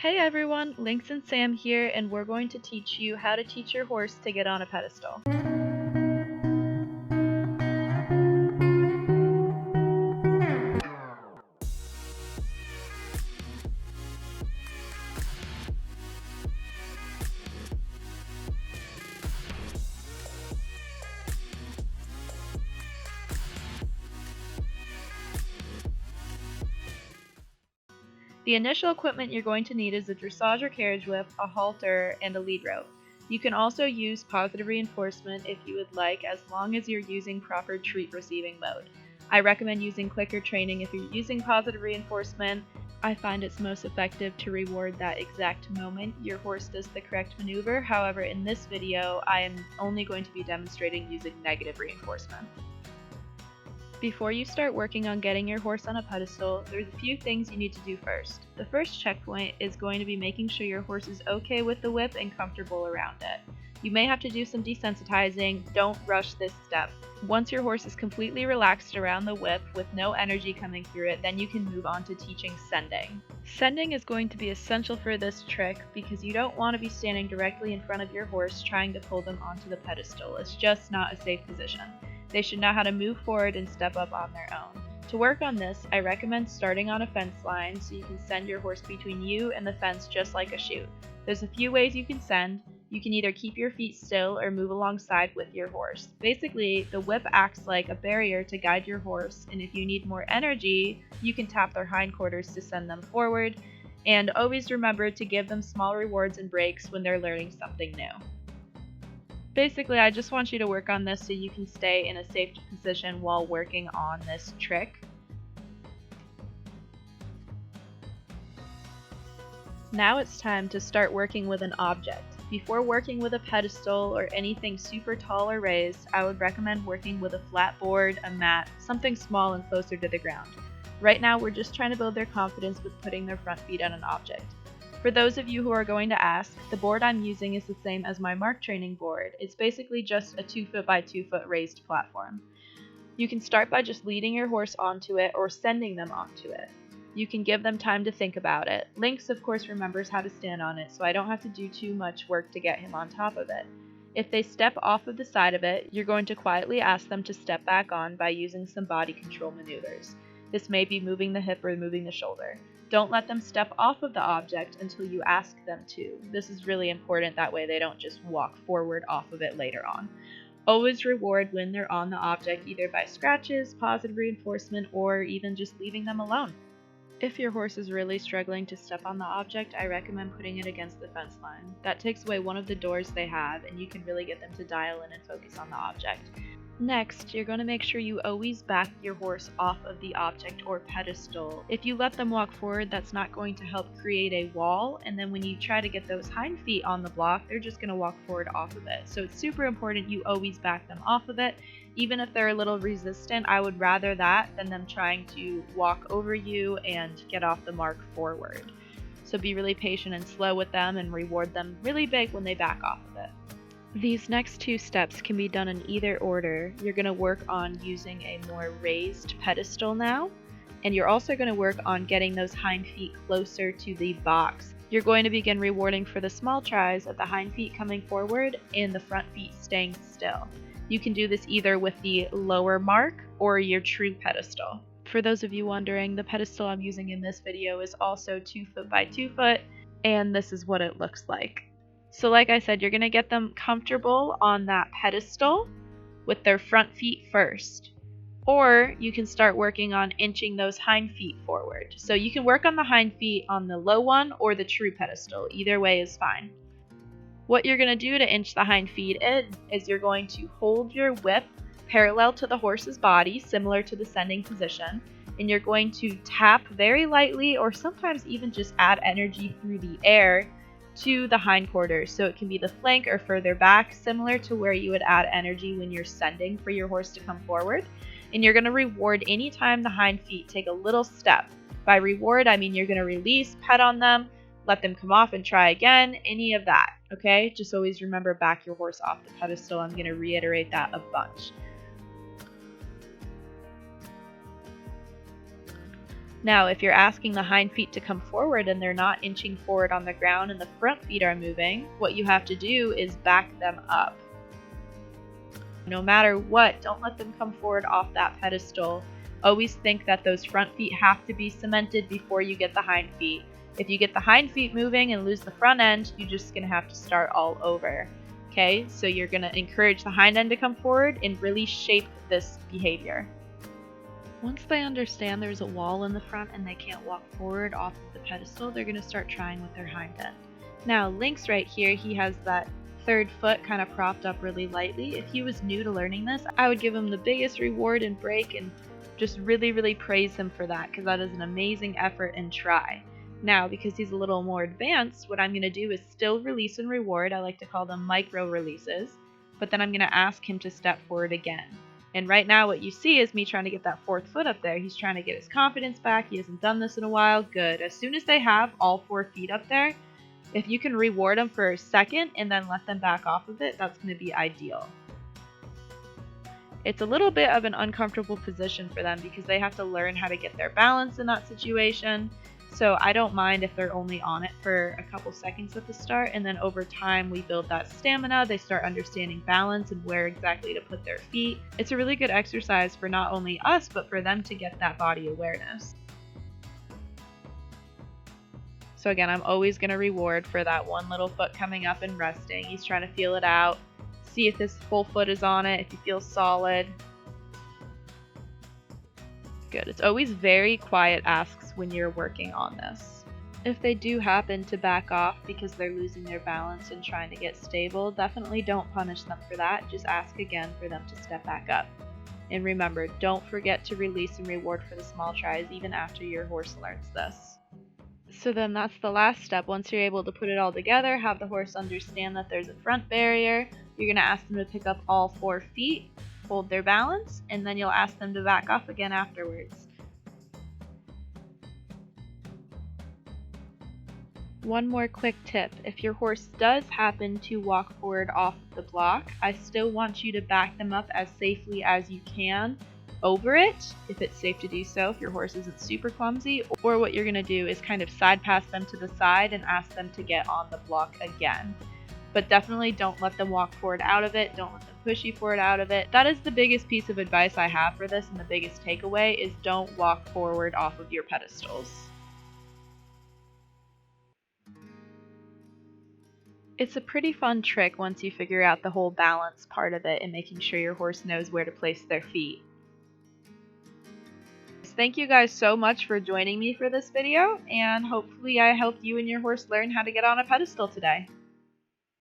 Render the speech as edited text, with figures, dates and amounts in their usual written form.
Hey everyone, Lynx and Sam here, and we're going to teach you how to teach your horse to get on a pedestal. The initial equipment you're going to need is a dressage or carriage whip, a halter, and a lead rope. You can also use positive reinforcement if you would like, as long as you're using proper treat receiving mode. I recommend using clicker training if you're using positive reinforcement. I find it's most effective to reward that exact moment your horse does the correct maneuver. However, in this video, I am only going to be demonstrating using negative reinforcement. Before you start working on getting your horse on a pedestal, there's a few things you need to do first. The first checkpoint is going to be making sure your horse is okay with the whip and comfortable around it. You may have to do some desensitizing. Don't rush this step. Once your horse is completely relaxed around the whip with no energy coming through it, then you can move on to teaching sending. Sending is going to be essential for this trick because you don't want to be standing directly in front of your horse trying to pull them onto the pedestal. It's just not a safe position. They should know how to move forward and step up on their own. To work on this, I recommend starting on a fence line so you can send your horse between you and the fence just like a chute. There's a few ways you can send. You can either keep your feet still or move alongside with your horse. Basically, the whip acts like a barrier to guide your horse, and if you need more energy, you can tap their hindquarters to send them forward. And always remember to give them small rewards and breaks when they're learning something new. Basically, I just want you to work on this so you can stay in a safe position while working on this trick. Now it's time to start working with an object. Before working with a pedestal or anything super tall or raised, I would recommend working with a flat board, a mat, something small and closer to the ground. Right now, we're just trying to build their confidence with putting their front feet on an object. For those of you who are going to ask, the board I'm using is the same as my mark training board. It's basically just a 2 foot by 2 foot raised platform. You can start by just leading your horse onto it or sending them onto it. You can give them time to think about it. Lynx, of course, remembers how to stand on it, so I don't have to do too much work to get him on top of it. If they step off of the side of it, you're going to quietly ask them to step back on by using some body control maneuvers. This may be moving the hip or moving the shoulder. Don't let them step off of the object until you ask them to. This is really important, that way they don't just walk forward off of it later on. Always reward when they're on the object, either by scratches, positive reinforcement, or even just leaving them alone. If your horse is really struggling to step on the object, I recommend putting it against the fence line. That takes away one of the doors they have, and you can really get them to dial in and focus on the object. Next, you're going to make sure you always back your horse off of the object or pedestal. If you let them walk forward, that's not going to help create a wall, and then when you try to get those hind feet on the block, they're just going to walk forward off of it. So it's super important you always back them off of it. Even if they're a little resistant, I would rather that than them trying to walk over you and get off the mark forward. So be really patient and slow with them and reward them really big when they back off of it. These next two steps can be done in either order. You're going to work on using a more raised pedestal now, and you're also going to work on getting those hind feet closer to the box. You're going to begin rewarding for the small tries of the hind feet coming forward and the front feet staying still. You can do this either with the lower mark or your true pedestal. For those of you wondering, the pedestal I'm using in this video is also 2 foot by 2 foot, and this is what it looks like. So like I said, you're going to get them comfortable on that pedestal with their front feet first. Or you can start working on inching those hind feet forward. So you can work on the hind feet on the low one or the true pedestal. Either way is fine. What you're going to do to inch the hind feet in is you're going to hold your whip parallel to the horse's body, similar to the sending position, and you're going to tap very lightly or sometimes even just add energy through the air to the hindquarters, so it can be the flank or further back, similar to where you would add energy when you're sending for your horse to come forward. And you're going to reward anytime the hind feet take a little step. By reward, I mean you're going to release, pet on them, let them come off and try again, any of that, okay? Just always remember, back your horse off the pedestal. I'm going to reiterate that a bunch. Now, if you're asking the hind feet to come forward and they're not inching forward on the ground and the front feet are moving, what you have to do is back them up. No matter what, don't let them come forward off that pedestal. Always think that those front feet have to be cemented before you get the hind feet. If you get the hind feet moving and lose the front end, you're just going to have to start all over. Okay, so you're going to encourage the hind end to come forward and really shape this behavior. Once they understand there's a wall in the front and they can't walk forward off of the pedestal, they're going to start trying with their hind end. Now, Lynx right here, he has that third foot kind of propped up really lightly. If he was new to learning this, I would give him the biggest reward and break and just really praise him for that, because that is an amazing effort and try. Now, because he's a little more advanced, what I'm going to do is still release and reward. I like to call them micro releases, but then I'm going to ask him to step forward again. And right now what you see is me trying to get that fourth foot up there. He's trying to get his confidence back. He hasn't done this in a while. Good. As soon as they have all 4 feet up there, if you can reward them for a second and then let them back off of it, that's going to be ideal. It's a little bit of an uncomfortable position for them because they have to learn how to get their balance in that situation. So I don't mind if they're only on it for a couple seconds at the start, and then over time we build that stamina. They start understanding balance and where exactly to put their feet. It's a really good exercise for not only us, but for them to get that body awareness. So again, I'm always going to reward for that one little foot coming up and resting. He's trying to feel it out, see if this full foot is on it, if he feels solid. Good. It's always very quiet asks when you're working on this. If they do happen to back off because they're losing their balance and trying to get stable, definitely don't punish them for that. Just ask again for them to step back up. And remember, don't forget to release and reward for the small tries even after your horse learns this. So then that's the last step. Once you're able to put it all together, have the horse understand that there's a front barrier, you're going to ask them to pick up all 4 feet, hold their balance, and then you'll ask them to back off again afterwards. One more quick tip. If your horse does happen to walk forward off the block, I still want you to back them up as safely as you can over it, if it's safe to do so, if your horse isn't super clumsy, or what you're going to do is kind of side pass them to the side and ask them to get on the block again. But definitely don't let them walk forward out of it, don't let them push you forward out of it. That is the biggest piece of advice I have for this, and the biggest takeaway is don't walk forward off of your pedestals. It's a pretty fun trick once you figure out the whole balance part of it and making sure your horse knows where to place their feet. Thank you guys so much for joining me for this video, and hopefully I helped you and your horse learn how to get on a pedestal today.